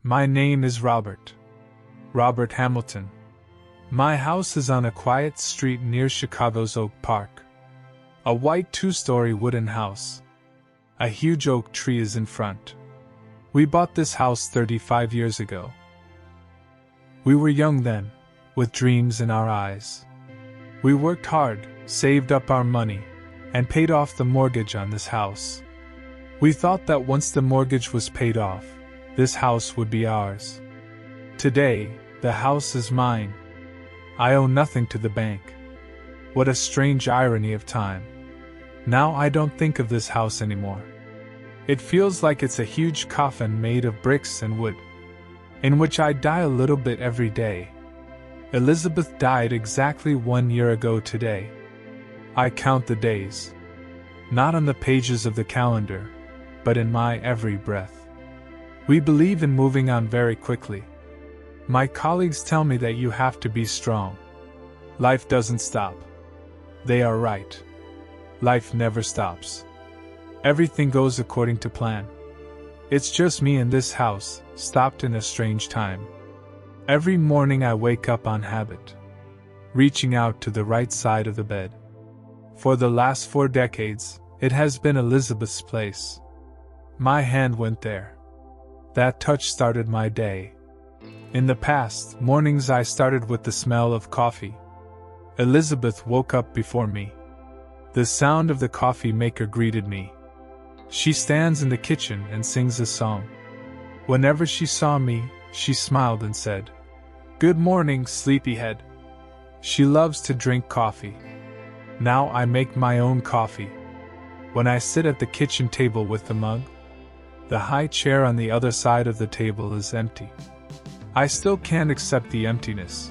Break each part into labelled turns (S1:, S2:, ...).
S1: My name is Robert. Robert Hamilton. My house is on a quiet street near Chicago's Oak Park. A white two-story wooden house. A huge oak tree is in front. We bought this house 35 years ago. We were young then, with dreams in our eyes. We worked hard, saved up our money, and paid off the mortgage on this house. We thought that once the mortgage was paid off, this house would be ours. Today, the house is mine. I owe nothing to the bank. What a strange irony of time. Now I don't think of this house anymore. It feels like it's a huge coffin made of bricks and wood, in which I die a little bit every day. Elizabeth died exactly 1 year ago today. I count the days, not on the pages of the calendar, but in my every breath. We believe in moving on very quickly. My colleagues tell me that you have to be strong. Life doesn't stop. They are right. Life never stops. Everything goes according to plan. It's just me in this house, stopped in a strange time. Every morning I wake up on habit, reaching out to the right side of the bed. For the last 4 decades, it has been Elizabeth's place. My hand went there. That touch started my day. In the past, mornings I started with the smell of coffee. Elizabeth woke up before me. The sound of the coffee maker greeted me. She stands in the kitchen and sings a song. Whenever she saw me, she smiled and said, "Good morning, sleepyhead." She loves to drink coffee. Now I make my own coffee. When I sit at the kitchen table with the mug, the high chair on the other side of the table is empty. I still can't accept the emptiness.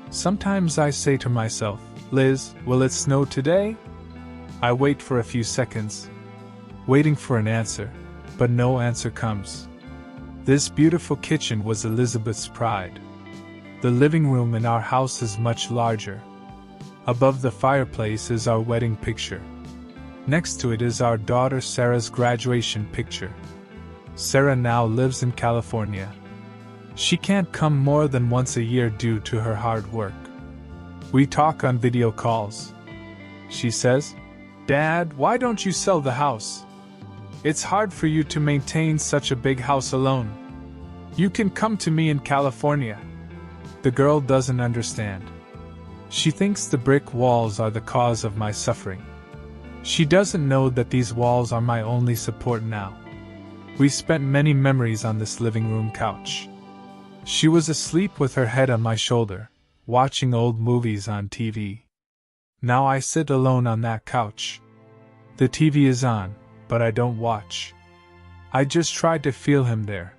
S1: Sometimes I say to myself, "Liz, will it snow today?" I wait for a few seconds, waiting for an answer, but no answer comes. This beautiful kitchen was Elizabeth's pride. The living room in our house is much larger. Above the fireplace is our wedding picture. Next to it is our daughter Sarah's graduation picture. Sarah now lives in California. She can't come more than once a year due to her hard work. We talk on video calls. She says, "Dad, why don't you sell the house? It's hard for you to maintain such a big house alone. You can come to me in California." The girl doesn't understand. She thinks the brick walls are the cause of my suffering. She doesn't know that these walls are my only support now. We spent many memories on this living room couch. She was asleep with her head on my shoulder, watching old movies on TV. Now I sit alone on that couch. The TV is on, but I don't watch. I just try to feel him there.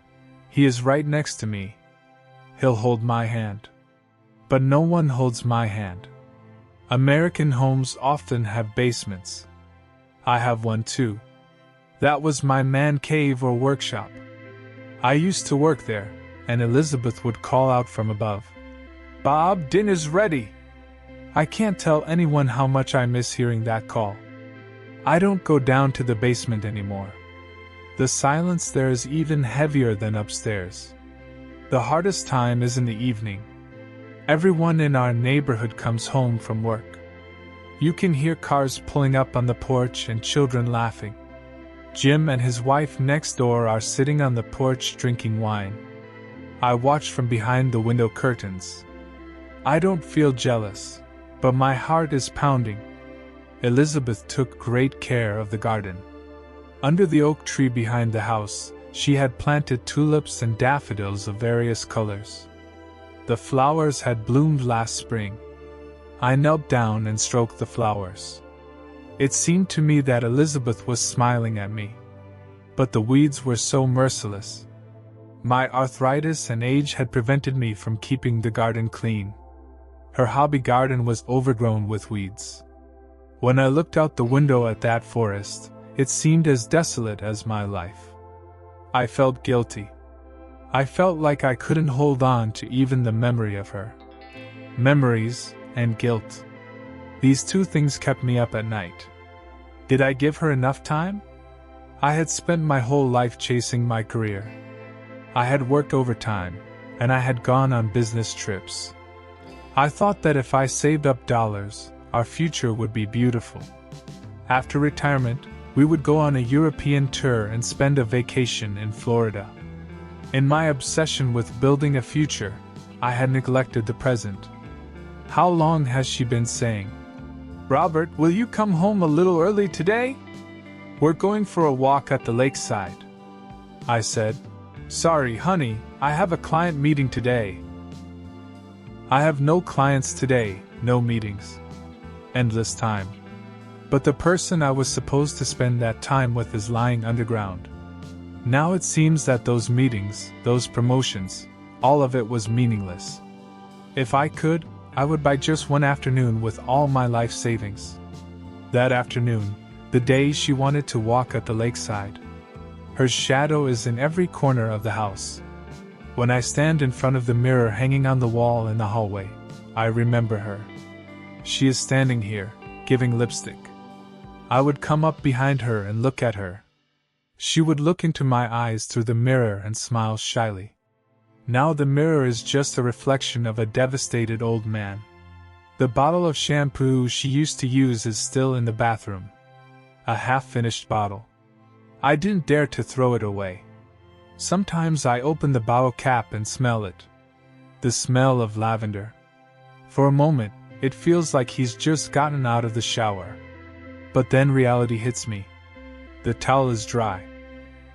S1: He is right next to me. He'll hold my hand. But no one holds my hand. American homes often have basements. I have one too. That was my man cave or workshop. I used to work there, and Elizabeth would call out from above, "Bob, dinner's ready." I can't tell anyone how much I miss hearing that call. I don't go down to the basement anymore. The silence there is even heavier than upstairs. The hardest time is in the evening. Everyone in our neighborhood comes home from work. You can hear cars pulling up on the porch and children laughing. Jim and his wife next door are sitting on the porch drinking wine. I watch from behind the window curtains. I don't feel jealous, but my heart is pounding. Elizabeth took great care of the garden. Under the oak tree behind the house, she had planted tulips and daffodils of various colors. The flowers had bloomed last spring. I knelt down and stroked the flowers. It seemed to me that Elizabeth was smiling at me. But the weeds were so merciless. My arthritis and age had prevented me from keeping the garden clean. Her hobby garden was overgrown with weeds. When I looked out the window at that forest, it seemed as desolate as my life. I felt guilty. I felt like I couldn't hold on to even the memory of her. Memories and guilt. These two things kept me up at night. Did I give her enough time? I had spent my whole life chasing my career. I had worked overtime, and I had gone on business trips. I thought that if I saved up dollars, our future would be beautiful. After retirement, we would go on a European tour and spend a vacation in Florida. In my obsession with building a future, I had neglected the present. How long has she been saying, "Robert, will you come home a little early today? We're going for a walk at the lakeside." I said, "Sorry, honey, I have a client meeting today." I have no clients today, no meetings. Endless time. But the person I was supposed to spend that time with is lying underground. Now it seems that those meetings, those promotions, all of it was meaningless. If I could, I would buy just one afternoon with all my life savings. That afternoon, the day she wanted to walk at the lakeside. Her shadow is in every corner of the house. When I stand in front of the mirror hanging on the wall in the hallway, I remember her. She is standing here, giving lipstick. I would come up behind her and look at her. She would look into my eyes through the mirror and smile shyly. Now the mirror is just a reflection of a devastated old man. The bottle of shampoo she used to use is still in the bathroom. A half-finished bottle. I didn't dare to throw it away. Sometimes I open the bottle cap and smell it. The smell of lavender. For a moment, it feels like he's just gotten out of the shower. But then reality hits me. The towel is dry.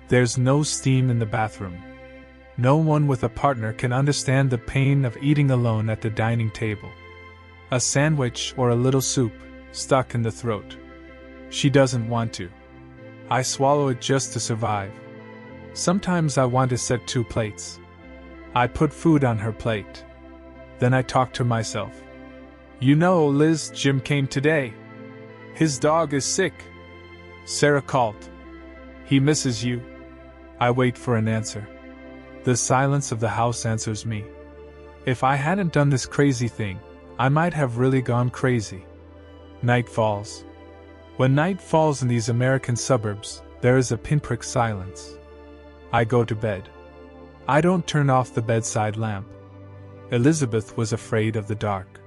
S1: There's no steam in the bathroom. No one with a partner can understand the pain of eating alone at the dining table. A sandwich or a little soup, stuck in the throat. She doesn't want to. I swallow it just to survive. Sometimes I want to set 2 plates. I put food on her plate. Then I talk to myself. "You know, Liz, Jim came today. His dog is sick. Sarah called. He misses you." I wait for an answer. The silence of the house answers me. If I hadn't done this crazy thing, I might have really gone crazy. Night falls. When night falls in these American suburbs, there is a pinprick silence. I go to bed. I don't turn off the bedside lamp. Elizabeth was afraid of the dark.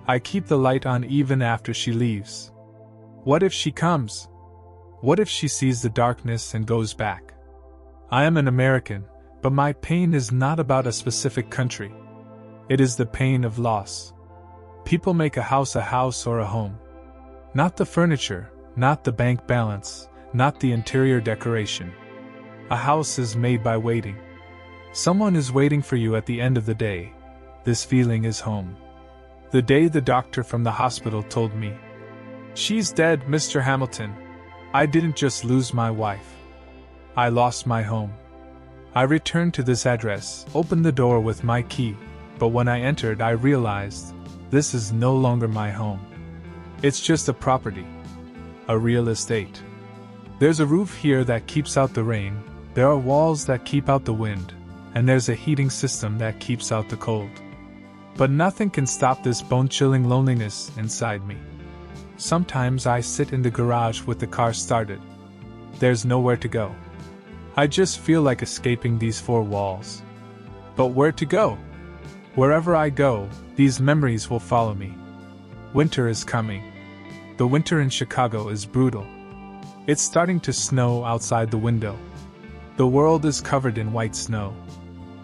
S1: I keep the light on even after she leaves. What if she comes? What if she sees the darkness and goes back? I am an American, but my pain is not about a specific country. It is the pain of loss. People make a house or a home. Not the furniture, not the bank balance, not the interior decoration. A house is made by waiting. Someone is waiting for you at the end of the day. This feeling is home. The day the doctor from the hospital told me, "She's dead, Mr. Hamilton," I didn't just lose my wife. I lost my home. I returned to this address, opened the door with my key, but when I entered I realized, this is no longer my home. It's just a property. A real estate. There's a roof here that keeps out the rain, there are walls that keep out the wind, and there's a heating system that keeps out the cold. But nothing can stop this bone-chilling loneliness inside me. Sometimes I sit in the garage with the car started. There's nowhere to go. I just feel like escaping these 4 walls. But where to go? Wherever I go, these memories will follow me. Winter is coming. The winter in Chicago is brutal. It's starting to snow outside the window. The world is covered in white snow.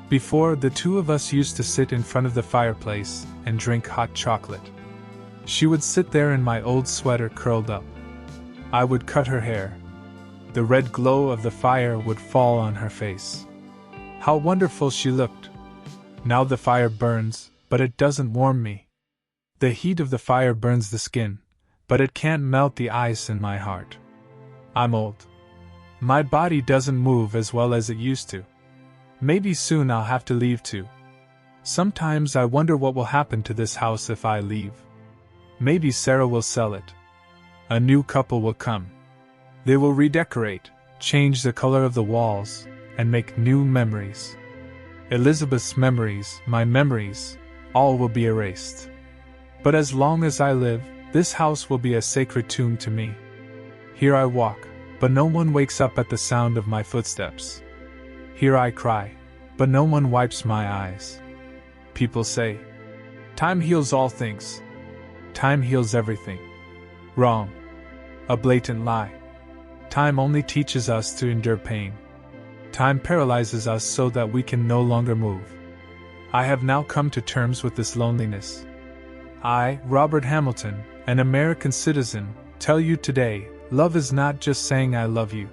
S1: Before, the 2 of us used to sit in front of the fireplace and drink hot chocolate. She would sit there in my old sweater curled up. I would cut her hair. The red glow of the fire would fall on her face. How wonderful she looked. Now the fire burns, but it doesn't warm me. The heat of the fire burns the skin, but it can't melt the ice in my heart. I'm old. My body doesn't move as well as it used to. Maybe soon I'll have to leave too. Sometimes I wonder what will happen to this house if I leave. Maybe Sarah will sell it. A new couple will come. They will redecorate, change the color of the walls, and make new memories. Elizabeth's memories, my memories, all will be erased. But as long as I live, this house will be a sacred tomb to me. Here I walk, but no one wakes up at the sound of my footsteps. Here I cry, but no one wipes my eyes. People say, time heals all things. Time heals everything. Wrong. A blatant lie. Time only teaches us to endure pain. Time paralyzes us so that we can no longer move. I have now come to terms with this loneliness. I, Robert Hamilton, an American citizen, tell you today, love is not just saying I love you.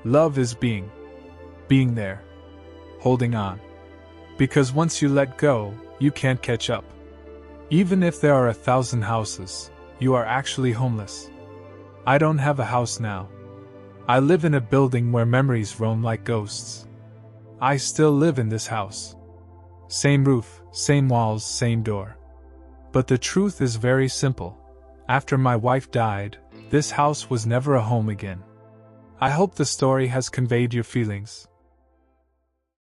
S1: Love is being there. Holding on. Because once you let go, you can't catch up. Even if there are 1,000 houses, you are actually homeless. I don't have a house now. I live in a building where memories roam like ghosts. I still live in this house. Same roof, same walls, same door. But the truth is very simple. After my wife died, this house was never a home again. I hope the story has conveyed your feelings.